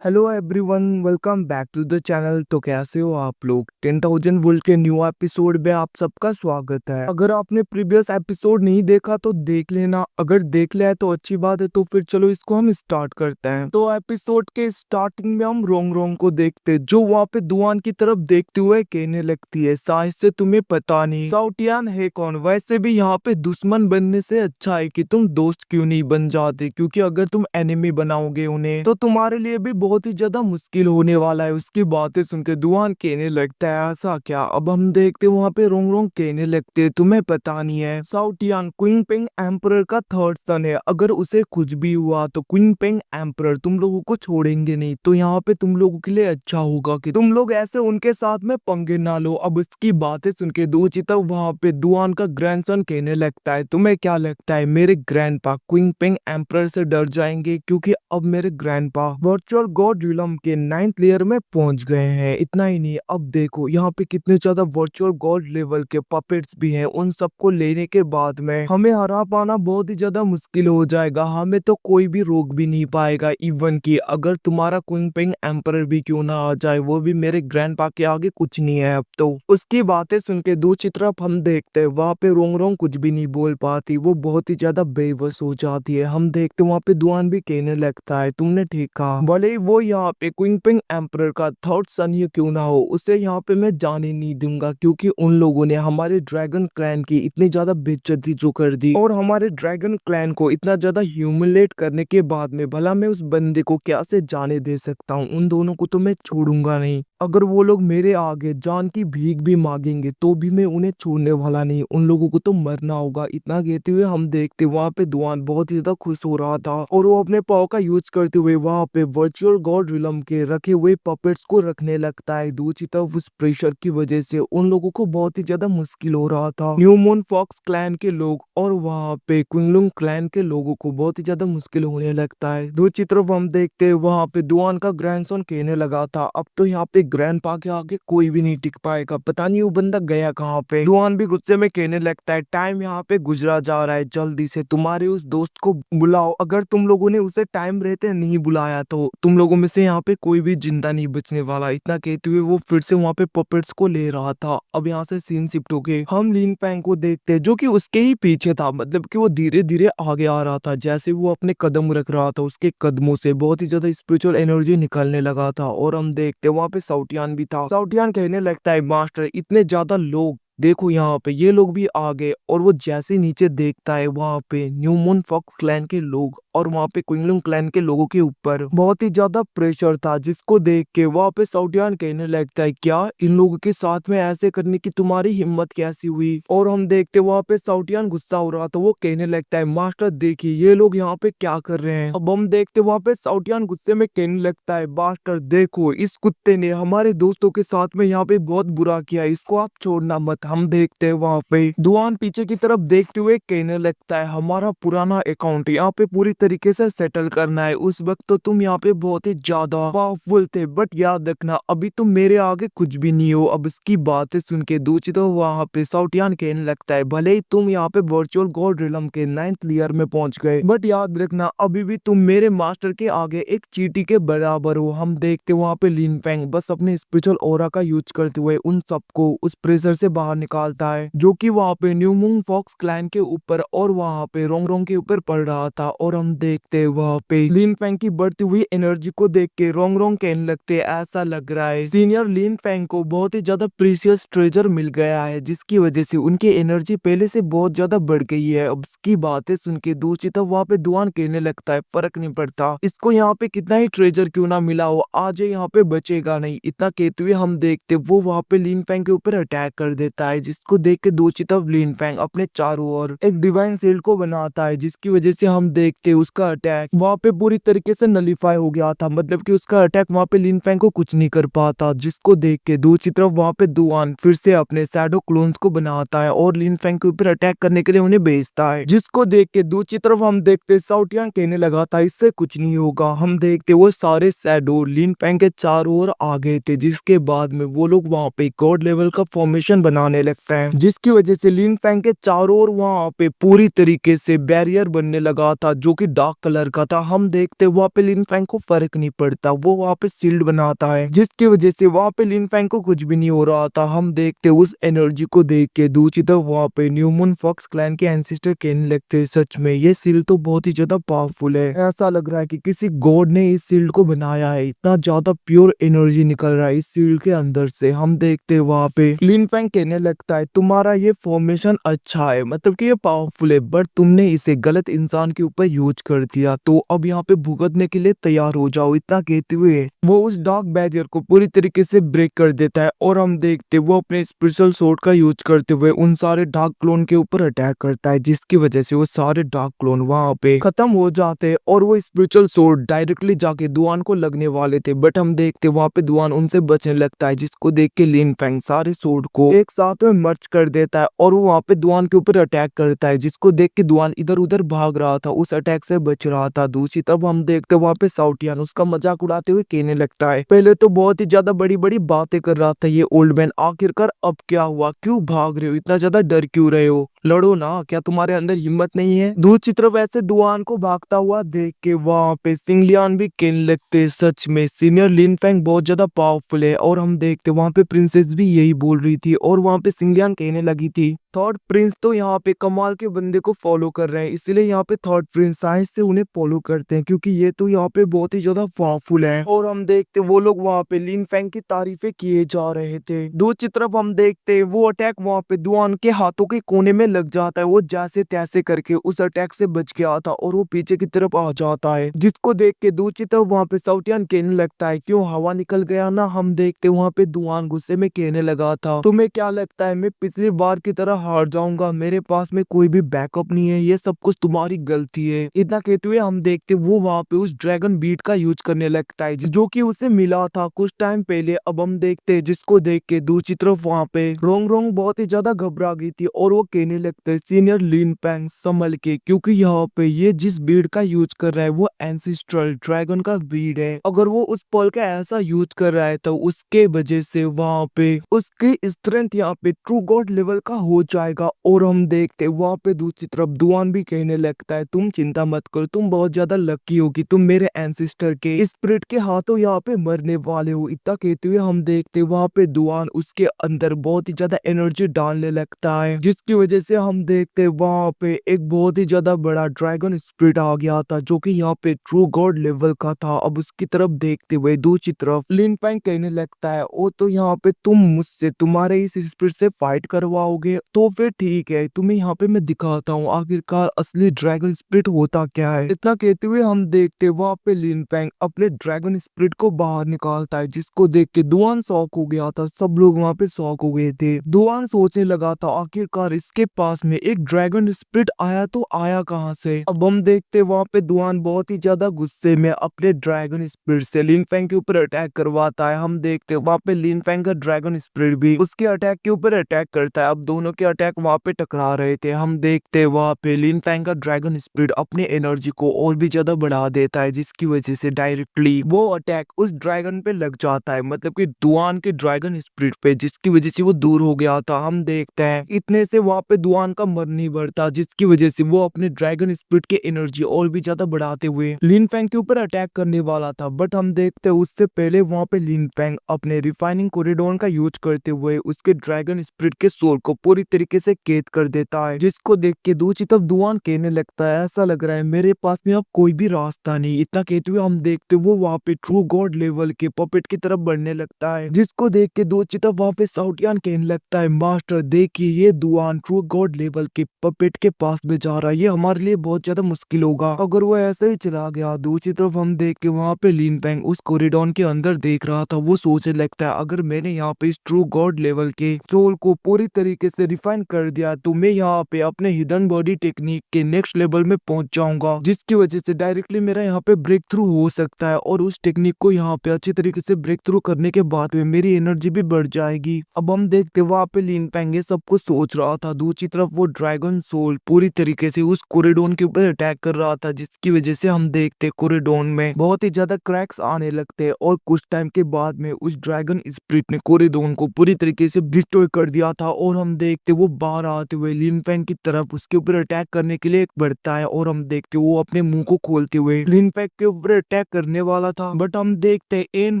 Hello everyone, welcome back to the channel. तो कैसे हो आप लोग? 10,000 वोल्ट के न्यू एपिसोड में आप सबका स्वागत है। अगर आपने प्रीवियस एपिसोड नहीं देखा तो देख लेना, अगर देख लिया है तो अच्छी बात है। तो फिर चलो इसको हम स्टार्ट करते हैं। तो एपिसोड के स्टार्टिंग में हम रोंग रोंग को देखते, जो वहाँ पे दुआन की तरफ देखते हुए कहने लगती है, शायद से तुम्हें पता नहीं साउटियान है कौन। वैसे भी यहाँ पे दुश्मन बनने से अच्छा है कि तुम दोस्त क्यों नहीं बन जाते, क्योंकि अगर तुम एनिमी बनाओगे उन्हें तो तुम्हारे लिए भी बहुत ही ज्यादा मुश्किल होने वाला है। उसकी बातें सुनकर दुआन कहने लगता है, ऐसा क्या? अब हम देखते वहाँ पे रोंग रोंग कहने लगते, तुम्हें पता नहीं है साउटियान क्वीन पेंग एम्परर का थर्ड सन है। अगर उसे कुछ भी हुआ तो क्वीन पेंग एम्परर तुम लोगों को छोड़ेंगे नहीं। तो यहाँ पे तुम लोगों के लिए अच्छा होगा कि तुम लोग ऐसे उनके साथ में पंगे ना लो। अब उसकी बातें सुन के दूसरी तरफ वहाँ पे दुआन का ग्रैंडसन कहने लगता है, तुम्हें क्या लगता है मेरे ग्रैंडपा क्वीन पेंग एम्परर से डर जाएंगे? क्योंकि अब मेरे ग्रैंडपा वर्चुअल गॉड रिलम के 9th लेयर में पहुंच गए हैं। इतना ही नहीं, अब देखो यहाँ पे कितने ज्यादा वर्चुअल गॉड लेवल के पपेट्स भी हैं। उन सबको लेने के बाद में हमें हरा पाना बहुत ही ज्यादा मुश्किल हो जाएगा। हमें तो कोई भी रोक भी नहीं पाएगा। इवन की अगर तुम्हारा क्वीन पेंग एम्परर भी क्यों ना आ जाए, वो भी मेरे ग्रैंडपा के आगे कुछ नहीं है। अब तो उसकी बातें सुन के दूसरी तरफ हम देखते हैं वहाँ पे रोंग रोंग कुछ भी नहीं बोल पाती, वो बहुत ही ज्यादा बेबस हो जाती है। हम देखते वहाँ पे दुआन भी कहने लगता है, तुमने ठीक कहा, भले ही वो यहाँ पे क्वीन पिंग एम्परर का थर्ड सन ही क्यों ना हो, उसे यहाँ पे मैं जाने नहीं दूंगा। क्योंकि उन लोगों ने हमारे ड्रैगन क्लैन की इतनी ज्यादा बेइज्जती जो कर दी और हमारे ड्रैगन क्लैन को इतना ज्यादा ह्यूमिलेट करने के बाद में भला मैं उस बंदे को क्या से जाने दे सकता हूँ? उन दोनों को तो मैं छोड़ूंगा नहीं। अगर वो लोग मेरे आगे जान की भीख भी मांगेंगे तो भी मैं उन्हें छोड़ने वाला नहीं। उन लोगों को तो मरना होगा। इतना कहते हुए हम देखते वहाँ पे दुआन बहुत ही ज्यादा खुश हो रहा था और वो अपने पाव का यूज करते हुए वहाँ पे वर्चुअल गॉड रिलम के रखे हुए पपेट्स को रखने लगता है। दूसरी तरफ उस प्रेशर की वजह से उन लोगों को बहुत ही ज्यादा मुश्किल हो रहा था। न्यू मून फॉक्स क्लैन के लोग और वहाँ पे क्विंगलुंग क्लैन के लोगों को बहुत ही ज्यादा मुश्किल होने लगता है। दूसरी तरफ हम देखते हैं वहाँ पे दुआन का ग्रैंडसन कहने लगा था, अब तो यहाँ पे ग्रैंडपा के आगे कोई भी नहीं टिक पाएगा। पता नहीं वो बंदा गया कहाँ पे। दुआन भी गुस्से में कहने लगता है, टाइम यहाँ पे गुजरा जा रहा है, जल्दी से तुम्हारे उस दोस्त को बुलाओ। अगर तुम लोगों ने उसे टाइम रहते नहीं बुलाया तो तुम लोगों में से यहाँ पे कोई भी जिंदा नहीं बचने वाला। इतना कहते हुए वो फिर से वहाँ पे पपेट्स को ले रहा था। अब यहाँ से सीन शिफ्ट हो गए, हम लिन फैंग को देखते हैं जो कि उसके ही पीछे था। मतलब कि वो धीरे धीरे आगे आ रहा था। जैसे वो अपने कदम रख रहा था उसके कदमों से बहुत ही ज्यादा स्पिरिचुअल एनर्जी निकलने लगा था। और हम देखते वहाँ पे साउटियान भी था। साउटियान कहने लगता है, मास्टर इतने ज्यादा लोग देखो यहाँ पे, ये लोग भी आ गए। और वो जैसे नीचे देखता है वहाँ पे न्यू मून फॉक्स क्लैन के लोग और वहाँ पे क्विंगलुंग क्लैन के लोगों के ऊपर बहुत ही ज्यादा प्रेशर था। जिसको देख के वहाँ पे साउटियान कहने लगता है, क्या इन लोगों के साथ में ऐसे करने की तुम्हारी हिम्मत कैसी हुई? और हम देखते वहाँ पे साउटियान गुस्सा हो रहा था। वो कहने लगता है, मास्टर देखिए ये लोग यहाँ पे क्या कर रहे हैं। अब हम देखते वहाँ पे साउटियान गुस्से में कहने लगता है, मास्टर देखो इस कुत्ते ने हमारे दोस्तों के साथ में यहाँ पे बहुत बुरा किया, इसको आप छोड़ना मत। हम देखते हैं वहाँ पे दुआन पीछे की तरफ देखते हुए कहने लगता है, हमारा पुराना अकाउंट यहाँ पे पूरी तरीके से सेटल करना है। उस वक्त तो तुम यहाँ पे बहुत ही ज्यादा पावरफुल थे, बट याद रखना अभी तुम मेरे आगे कुछ भी नहीं हो। अब इसकी बातें सुन के दूसरी तो वहाँ पे साउटियान कहने लगता है, भले ही तुम यहाँ पे वर्चुअल गॉड रिलम के 9th लेयर में पहुंच गए, बट याद रखना अभी भी तुम मेरे मास्टर के आगे एक चींटी के बराबर हो। हम देखते वहाँ पे लिन फैंग बस अपने स्पिरिचुअल ऑरा का यूज करते हुए उन सबको उस प्रेशर से बाहर निकालता है जो कि वहाँ पे न्यू मून फॉक्स क्लैन के ऊपर और वहाँ पे रोंग रोंग के ऊपर पड़ रहा था। और हम देखते वहाँ पे लिन फैंग की बढ़ती हुई एनर्जी को देख के रोंग रोंग कहने लगते, ऐसा लग रहा है सीनियर लिन फैंग को बहुत ही ज्यादा प्रीशियस ट्रेजर मिल गया है, जिसकी वजह से उनकी एनर्जी पहले से बहुत ज्यादा बढ़ गई है। अब उसकी बातें सुन के दूसरी तरफ वहाँ पे दुआन कहने लगता है, फर्क नहीं पड़ता इसको यहाँ पे कितना ही ट्रेजर क्यों ना मिला हो, आज ये यहाँ पे बचेगा नहीं। इतना कहते हुए हम देखते वो वहाँ पे लिन फैंग के ऊपर अटैक कर देता है। जिसको देख के दूसरी तरफ लिन फैंग अपने चारों ओर एक डिवाइन शील्ड को बनाता है, जिसकी वजह से हम देखते उसका अटैक वहाँ पे पूरी तरीके से नलीफाई हो गया था। मतलब कि उसका अटैक वहाँ पे लिन फैंग को कुछ नहीं कर पाता। जिसको देख के दूसरी तरफ वहाँ पे दुआन फिर से अपने शैडो क्लोन्स को बनाता है और लिन फैंग के ऊपर अटैक करने के लिए उन्हें भेजता है। जिसको देख के दूसरी तरफ हम देखते साउटियान कहने लगा था, इससे कुछ नहीं होगा। हम देखते वो सारे शैडो लिन फैंग के चारों ओर आ गए थे, जिसके बाद में वो लोग वहाँ पे गॉड लेवल का फॉर्मेशन बनाने करने लगता है, जिसकी वजह से लिन फैंग के चारों ओर वहाँ पे पूरी तरीके से बैरियर बनने लगा था जो कि डार्क कलर का था। हम देखते वहाँ पे लिन फैंग को फर्क नहीं पड़ता, वो वहाँ पे शील्ड बनाता है जिसकी वजह से वहाँ पे लिन फैंग को कुछ भी नहीं हो रहा था। हम देखते उस एनर्जी को देख के दूसरी तरफ वहाँ पे न्यूमन फॉक्स क्लैन के एंसेस्टर कहने लगते सच में ये शील्ड तो बहुत ही ज्यादा पावरफुल है, ऐसा लग रहा है कि किसी गॉड ने इस शील्ड को बनाया है, इतना ज्यादा प्योर एनर्जी निकल रहा है इस शील्ड के अंदर से। हम देखते वहाँ पे लिन फैंग कहने लगता है तुम्हारा ये फॉर्मेशन अच्छा है, मतलब कि ये पावरफुल है, बट तुमने इसे गलत इंसान के ऊपर यूज कर दिया, तो अब यहाँ पे भुगतने के लिए तैयार हो जाओ। इतना कहते हुए वो उस डार्क बैरियर को पूरी तरीके से ब्रेक कर देता है और हम देखते वो अपने स्पेशल सोर्ड का यूज करते हुए उन सारे डार्क क्लोन के ऊपर अटैक करता है, जिसकी वजह से वो सारे डार्क क्लोन वहां पे खत्म हो जाते हैं और वो स्पिरिचुअल सोर्ड डायरेक्टली जाके दुआन को लगने वाले थे, बट हम देखते वहां पे दुआन उनसे बचने लगता है, जिसको देख के लिन फैंग सारे सोर्ड को एक साथ में मर्ज कर देता है और वो वहां पे दुआन के ऊपर अटैक करता है, जिसको देख के दुआन इधर उधर भाग रहा था, उस अटैक से बच रहा था। दूसरी तरफ हम देखते वहां पे साउटियान उसका मजाक उड़ाते हुए कहने लगता है पहले तो बहुत ही ज्यादा बड़ी बड़ी बातें कर रहा था ये ओल्ड मैन, आखिरकार अब क्या हुआ, क्यों भाग रहे हो, इतना ज्यादा डर क्यों रहे हो, लड़ो ना, क्या तुम्हारे अंदर हिम्मत नहीं है। दूसरी तरफ ऐसे दुआन को भागता हुआ देख के वहां पे सिंगलियान भी कहने लगते सच में सीनियर लिन फैंग बहुत ज्यादा पावरफुल है, और हम देखते वहां पे प्रिंसेस भी यही बोल रही थी और वहां पे सिंगलियान कहने लगी थी थर्ड प्रिंस तो यहाँ पे कमाल के बंदे को फॉलो कर रहे हैं, इसलिए यहाँ पे थर्ड प्रिंस साइंस से उन्हें फॉलो करते हैं क्योंकि ये तो यहाँ पे बहुत ही ज्यादा पावरफुल है। और हम देखते वो लोग वहाँ पे लिन फैंग की तारीफें किए जा रहे थे। दूसरी तरफ हम देखते वो अटैक वहाँ पे दुआन के हाथों के कोने में लग जाता है, वो जैसे तैसे करके उस अटैक से बच गया था और वो पीछे की तरफ आ जाता है, जिसको देख के दूसरी तरफ वहाँ पे साउटियान कहने लगता है क्यों हवा निकल गया ना। हम देखते वहाँ पे दुआन गुस्से में कहने लगा था तुम्हें क्या लगता है मैं पिछली बार की तरह हार जाऊंगा, मेरे पास में कोई भी बैकअप नहीं है, ये सब कुछ तुम्हारी गलती है। इतना कहते हुए हम देखते वो वहाँ पे उस ड्रैगन बीट का यूज करने लगता है जो कि उसे मिला था कुछ टाइम पहले। अब हम देखते जिसको देख के दूसरी तरफ वहाँ पे रोंग रोंग बहुत ही ज्यादा घबरा गई थी और वो कहने लगते सीनियर लिन फैंग संभल के, क्योंकि यहाँ पे ये जिस बीड का यूज कर रहा है वो एंसिस्ट्रल ड्रैगन का बीड है, अगर वो उस पल का ऐसा यूज कर रहा है तो उसके वजह से वहाँ पे उसकी स्ट्रेंथ यहाँ पे ट्रू गॉड लेवल का हो जाएगा। और हम देखते वहाँ पे दूसरी तरफ दुआन भी कहने लगता है तुम चिंता मत करो, तुम बहुत ज्यादा लकी हो कि तुम मेरे एंसिस्टर के स्पिरिट के हाथों यहाँ पे मरने वाले हो। इतना कहते हुए हम देखते वहाँ पे दुआन उसके अंदर बहुत ही ज्यादा एनर्जी डालने लगता है, जिसकी वजह से हम देखते वहाँ पे एक बहुत ही ज्यादा बड़ा ड्रैगन स्पिरिट आ गया था जो कि यहाँ पे ट्रू गॉड लेवल का था। अब उसकी तरफ देखते हुए दूसरी तरफ लिन फैंग कहने लगता है ओ तो यहाँ पे तुम मुझसे तुम्हारे इस स्पिरिट से फाइट करवाओगे, तो फिर ठीक है तुम्हें यहाँ पे मैं दिखाता हूँ आखिरकार असली ड्रैगन स्पिरिट होता क्या है। इतना कहते हुए हम देखते वहाँ पे लिन फैंग अपने ड्रैगन स्पिरिट को बाहर निकालता है, जिसको देख के दुआन शॉक हो गया था, सब लोग वहाँ पे शॉक हो गए थे। दुआन सोचने लगा था आखिरकार इसके पास में एक ड्रैगन स्पिरिट आया तो आया कहाँ से। अब हम देखते वहाँ पे दुआन बहुत ही ज्यादा गुस्से में अपने ड्रैगन स्पिरिट से लिन फैंग के ऊपर अटैक करवाता है। हम देखते वहाँ पे लिन फैंग का ड्रैगन स्पिरिट भी उसके अटैक के ऊपर अटैक करता है। अब दोनों के अटैक वहाँ पे टकरा रहे थे। हम देखते वहाँ पे लिन फैंग का ड्रैगन स्पिरिट अपने एनर्जी को और भी ज्यादा बढ़ा देता है, जिसकी वजह से डायरेक्टली वो अटैक उस ड्रैगन पे लग जाता है, मतलब कि दुआन के ड्रैगन स्पिरिट पे, जिसकी वजह से वो दूर हो गया था। हम देखते हैं इतने से वहाँ पे दुआन का मन नहीं बढ़ता, जिसकी वजह से वो अपने ड्रैगन स्पिरिट के एनर्जी और भी ज्यादा बढ़ाते हुए लिन फैंग के ऊपर अटैक करने वाला था। बट हम देखते उससे पहले वहाँ पे लिन फैंग अपने रिफाइनिंग कोरिडोर का यूज करते हुए उसके ड्रैगन स्पिरिट के सोल को पूरी तरीके से कैद कर देता है, जिसको देख के दूसरी तरफ दुआन कहने लगता है ऐसा लग रहा है मेरे पास में अब कोई भी रास्ता नहीं। इतना कहते हुए हम देखते वो वहाँ पे ट्रू गॉड लेवल के पपेट की तरफ बढ़ने लगता है, जिसको देख के दूसरी तरफ वहाँ पे साउटियान कहने लगता है मास्टर देखिए ये दुआन ट्रू गॉड लेवल के पपेट के पास में जा रहा है, ये हमारे लिए बहुत ज्यादा मुश्किल होगा अगर वो ऐसे ही चला गया। दूसरी तरफ हम देख के वहाँ पे लिन फैंग उस कॉरिडोर के अंदर देख रहा था, वो सोचने लगता है अगर मैंने यहाँ पे इस ट्रू गॉड लेवल के सोल को पूरी तरीके से रिफाइन कर दिया तो मैं यहाँ पे अपने हिडन बॉडी टेक्निक के नेक्स्ट लेवल में पहुंच जाऊंगा, जिसकी वजह से डायरेक्टली मेरा यहाँ पे ब्रेक थ्रू हो सकता है और उस टेक्निक को यहाँ पे अच्छी तरीके से ब्रेक थ्रू करने के बाद में मेरी एनर्जी भी बढ़ जाएगी। अब हम देखते वहाँ पे लिन फैंग ये सब कुछ सोच रहा था, दूसरी तरफ वो ड्रैगन सोल पूरी तरीके से उस कोरिडोर के ऊपर अटैक कर रहा था, जिसकी वजह से हम देखते कोरिडोर में बहुत ही ज्यादा क्रैक्स आने लगते हैं और कुछ टाइम के बाद में उस ड्रैगन स्पिरिट ने कोरिडोर को पूरी तरीके से डिस्ट्रॉय कर दिया था। और हम देखते वो बाहर आते हुए लिन फैंग की तरफ उसके ऊपर अटैक करने के लिए बढ़ता है। और हम देखते वो अपने मुंह को खोलते हुए लिन फैंग के ऊपर अटैक करने वाला था, बट हम देखते इन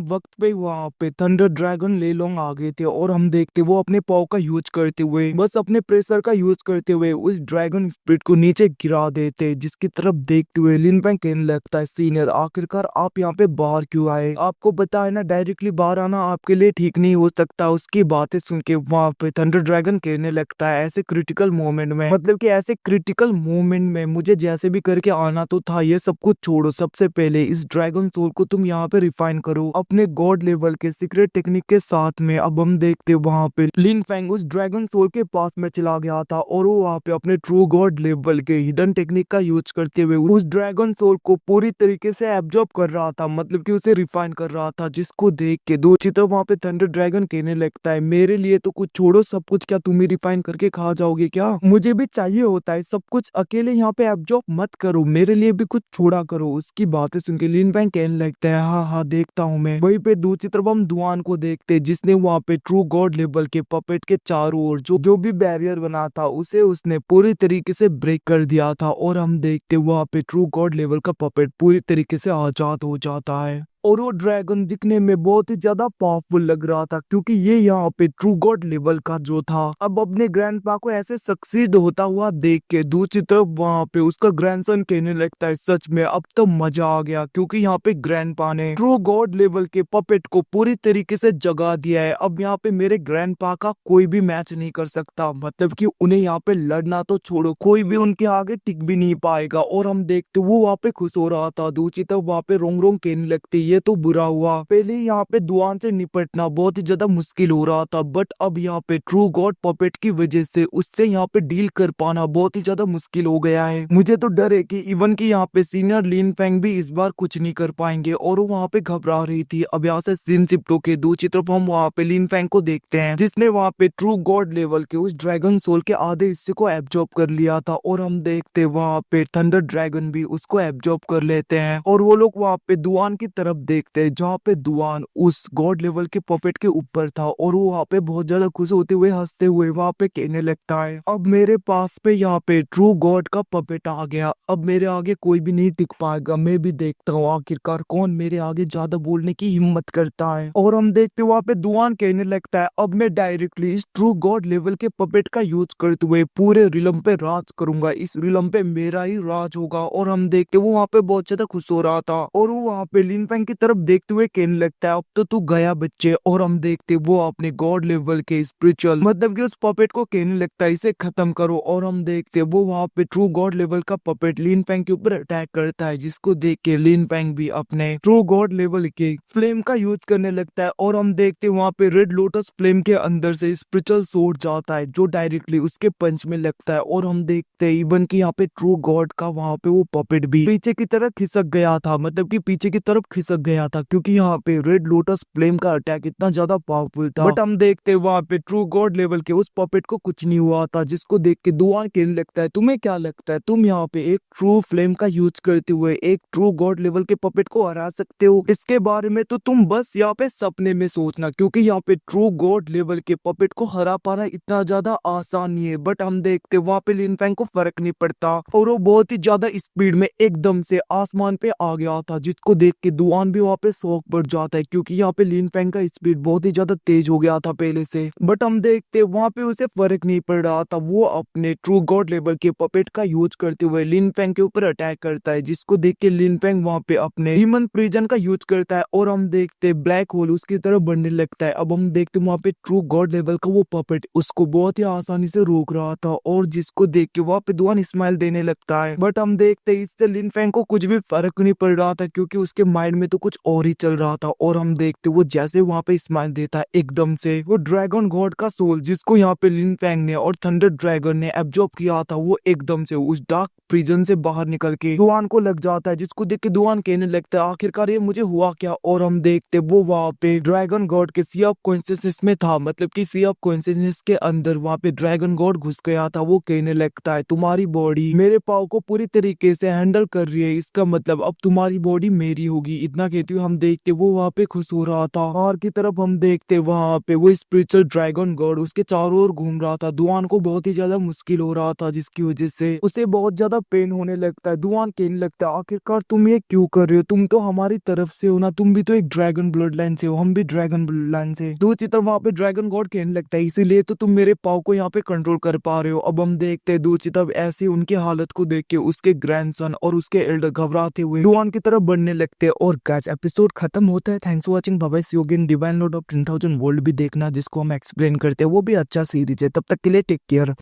वक्त पे वहाँ पे थंडर ड्रैगन ले लोंग आ गए थे। और हम देखते वो अपने पाव का यूज करते हुए, बस अपने प्रेशर का यूज करते हुए उस ड्रैगन स्पिरिट को नीचे गिरा देते, जिसकी तरफ देखते हुए लिन फैंग कहने लगता है, सीनियर आखिरकार आप यहाँ पे बाहर क्यों आए? आपको पता है ना डायरेक्टली बाहर आना आपके लिए ठीक नहीं हो सकता। उसकी बातें सुन के वहाँ पे थंडर ड्रैगन कहने लगता है, ऐसे क्रिटिकल मोमेंट में, मतलब कि ऐसे क्रिटिकल मोमेंट में मुझे जैसे भी करके आना तो था। ये सब कुछ छोड़ो, सबसे पहले इस ड्रैगन सोल को तुम यहाँ पे रिफाइन करो अपने गॉड लेवल के सीक्रेट टेक्निक के साथ में। अब हम देखते वहाँ पे लिन फैंग उस ड्रैगन सोल के पास में चला गया था और वो वहाँ पे अपने ट्रू गॉड लेवल के हिडन टेक्निक का यूज करते हुए उस ड्रैगन सोल को पूरी तरीके से एब्जॉर्ब कर रहा था, मतलब कि उसे रिफाइन कर रहा था। जिसको देख के दूसरी तरफ वहाँ पे थंडर ड्रैगन कहने लगता है, मेरे लिए तो कुछ छोड़ो, सब कुछ क्या तुम ही रिफाइन करके खा जाओगे क्या? मुझे भी चाहिए होता है सब कुछ, अकेले यहाँ पे एब्जॉर्ब मत करो, मेरे लिए भी कुछ छोड़ा करो। उसकी बातें सुन के लिन फैंग कहने लगता है, हाँ हाँ देखता हूँ मैं। वहीं पे दूसरी तरफ हम दुआन को देखते जिसने वहाँ पे ट्रू गॉड लेवल के पपेट के चारों ओर जो भी बैरियर बना था उसे उसने पूरी तरीके से ब्रेक कर दिया था। और हम देखते वहाँ पे ट्रू गॉड लेवल का पपेट पूरी तरीके से आजाद हो जाता है। और वो ड्रैगन दिखने में बहुत ही ज्यादा पावरफुल लग रहा था, क्योंकि ये यहाँ पे ट्रू गॉड लेवल का जो था। अब अपने ग्रैंडपा को ऐसे सक्सीड होता हुआ देख के दूसरी तरफ वहाँ पे उसका ग्रैंडसन कहने लगता है, सच में अब तो मजा आ गया, क्योंकि यहाँ पे ग्रैंडपा ने ट्रू गॉड लेवल के पपेट को पूरी तरीके से जगा दिया है। अब यहाँ पे मेरे ग्रैंडपा का कोई भी मैच नहीं कर सकता, मतलब कि उन्हें यहाँ पे लड़ना तो छोड़ो, कोई भी उनके आगे टिक भी नहीं पाएगा। और हम देखते वो वहाँ पे खुश हो रहा था। दूसरी तरफ वहाँ पे रोंग रोंग कहने लगती, ये तो बुरा हुआ, पहले यहाँ पे दुआन से निपटना बहुत ही ज्यादा मुश्किल हो रहा था, बट अब यहाँ पे ट्रू गॉड पपेट की वजह से उससे यहाँ पे डील कर पाना बहुत ही ज्यादा मुश्किल हो गया है। मुझे तो डर है कि इवन की यहाँ पे सीनियर लिन फैंग भी इस बार कुछ नहीं कर पाएंगे। और वो वहाँ पे घबरा रही थी। अब यहाँ से सीन शिफ्ट होके दूसरी तरफ हम वहाँ पे लिन फैंग को देखते हैं, जिसने वहाँ पे ट्रू गॉड लेवल के उस ड्रैगन सोल के आधे हिस्से को एब्जॉर्ब कर लिया था। और हम देखते वहाँ पे थंडर ड्रैगन भी उसको एब्जॉर्ब कर लेते हैं। और वो लोग वहाँ पे दुआन की तरफ देखते हैं, जहाँ पे दुआन उस गॉड लेवल के पपेट के ऊपर था। और वो वहाँ पे बहुत ज्यादा खुश होते हुए हंसते हुए वहाँ पे कहने लगता है, अब मेरे पास पे यहाँ पे ट्रू गॉड का पपेट आ गया, अब मेरे आगे कोई भी नहीं टिक पाएगा। मैं भी देखता हूँ आखिरकार कौन मेरे आगे ज्यादा बोलने की हिम्मत करता है। और हम देखते वहाँ पे दुआन कहने लगता है, अब मैं डायरेक्टली इस ट्रू गॉड लेवल के पपेट का यूज करते हुए पूरे रिलम पे राज करूंगा, इस रिलम पे मेरा ही राज होगा। और हम देखते वो वहाँ पे बहुत ज्यादा खुश हो रहा था। और वो वहाँ पे लिन फैंग की तरफ देखते हुए कहने लगता है, अब तो तू गया बच्चे। और हम देखते वो अपने गॉड लेवल के स्पिरिचुअल, मतलब कि उस पपेट को कहने लगता है, इसे खत्म करो। और हम देखते वो वहाँ पे ट्रू गॉड लेवल का पपेट लिन फैंग के ऊपर अटैक करता है, जिसको देख के लिन फैंग भी अपने ट्रू गॉड लेवल के फ्लेम का यूज करने लगता है। और हम देखते वहाँ पे रेड लोटस फ्लेम के अंदर से स्पिरिचुअल सोर्ड जाता है, जो डायरेक्टली उसके पंच में लगता है। और हम देखते इवन की यहाँ पे ट्रू गॉड का वहाँ पे वो पपेट भी पीछे की तरफ खिसक गया था, मतलब कि पीछे की तरफ खिसक गया था, क्योंकि यहाँ पे रेड लोटस फ्लेम का अटैक इतना ज्यादा पावरफुल था। बट हम देखते वहाँ पे ट्रू गॉड लेवल के उस पपेट को कुछ नहीं हुआ था, जिसको देख के दुआन कहने लगता है, तुम्हें क्या लगता है तुम यहाँ पे एक ट्रू फ्लेम का यूज करते हुए एक ट्रू गॉड लेवल के पपेट को हरा सकते हो? इसके बारे में तो तुम बस यहाँ पे सपने में सोचना, क्योंकि यहाँ पे ट्रू गॉड लेवल के पपेट को हरा पाना इतना ज्यादा आसान नहीं है। बट हम देखते वहाँ पे लिन फैंग को फर्क नहीं पड़ता और वो बहुत ही ज्यादा स्पीड में एकदम से आसमान पे आ गया था, जिसको देख के दुआन भी वहाँ पे शौक बढ़ जाता है, क्योंकि यहाँ पे लिन फैंग का स्पीड बहुत ही ज्यादा तेज हो गया था पहले से। बट हम देखते वहाँ पे उसे फर्क नहीं पड़ रहा था। वो अपने ट्रू गॉड लेवल के पपेट का यूज करते हुए लिन फैंग के ऊपर अटैक करता है, जिसको देख के लिन फैंग वहाँ पे अपने ह्यूमन प्रिजन का यूज करता है। और हम देखते ब्लैक होल उसकी तरफ बढ़ने लगता है। अब हम देखते वहाँ पे ट्रू गॉड लेवल का वो पपेट उसको बहुत ही आसानी से रोक रहा था, और जिसको देख के वहाँ पे दुआन स्माइल देने लगता है। बट हम देखते इससे लिन फैंग को कुछ भी फर्क नहीं पड़ रहा था, क्योंकि उसके माइंड में तो कुछ और ही चल रहा था। और हम देखते वो जैसे वहाँ पे स्माइल देता है, एकदम से वो ड्रैगन गॉड का सोल जिसको यहाँ पे लिन फैंग ने और थंडर ड्रैगन ने एब्जॉर्ब किया था, वो एकदम से उस डार्क प्रिजन से बाहर निकल के दुआन को लग जाता है, जिसको देख के दुआन कहने लगता है, आखिरकार ये मुझे हुआ क्या? और हम देखते वो वहाँ पे ड्रैगन गॉड के सी ऑफ कॉन्शियसनेस में था, मतलब कि सी ऑफ कॉन्शियसनेस के अंदर वहाँ पे ड्रैगन गॉड घुस गया था। वो कहने लगता है, तुम्हारी बॉडी मेरे पाव को पूरी तरीके से हैंडल कर रही है, इसका मतलब अब तुम्हारी बॉडी मेरी होगी। इतना क्या कहती हूँ, हम देखते वो वहाँ पे खुश हो रहा था। बाहर की तरफ हम देखते वहाँ पे वो स्पिरिचुअल ड्रैगन गॉड उसके चारों ओर घूम रहा था। दुआन को बहुत ही ज्यादा मुश्किल हो रहा था, जिसकी वजह से उसे बहुत ज्यादा पेन होने लगता है। दुआन कहने लगता है आखिरकार तुम ये क्यों कर रहे हो, तुम तो हमारी तरफ से हो ना, तुम भी तो एक ड्रैगन ब्लड लाइन से हो, हम भी ड्रैगन ब्लड लाइन से। दूसरी तरफ वहाँ पे ड्रैगन गॉड कहने लगता है इसीलिए तो तुम मेरे पाव को यहाँ पे कंट्रोल कर पा रहे हो। अब हम देखते हैं दूसरी तरफ ऐसी उनकी हालत को देख के उसके ग्रैंडसन और उसके एल्डर घबराते हुए दुआन की तरफ बढ़ने लगते हैं। और गाइस एपिसोड खत्म होता है। Thanks for watching, bye bye, see you again. Divine lord of 10,000 world भी देखना जिसको हम एक्सप्लेन करते हैं, वो भी अच्छा सीरीज है। तब तक के लिए टेक केयर।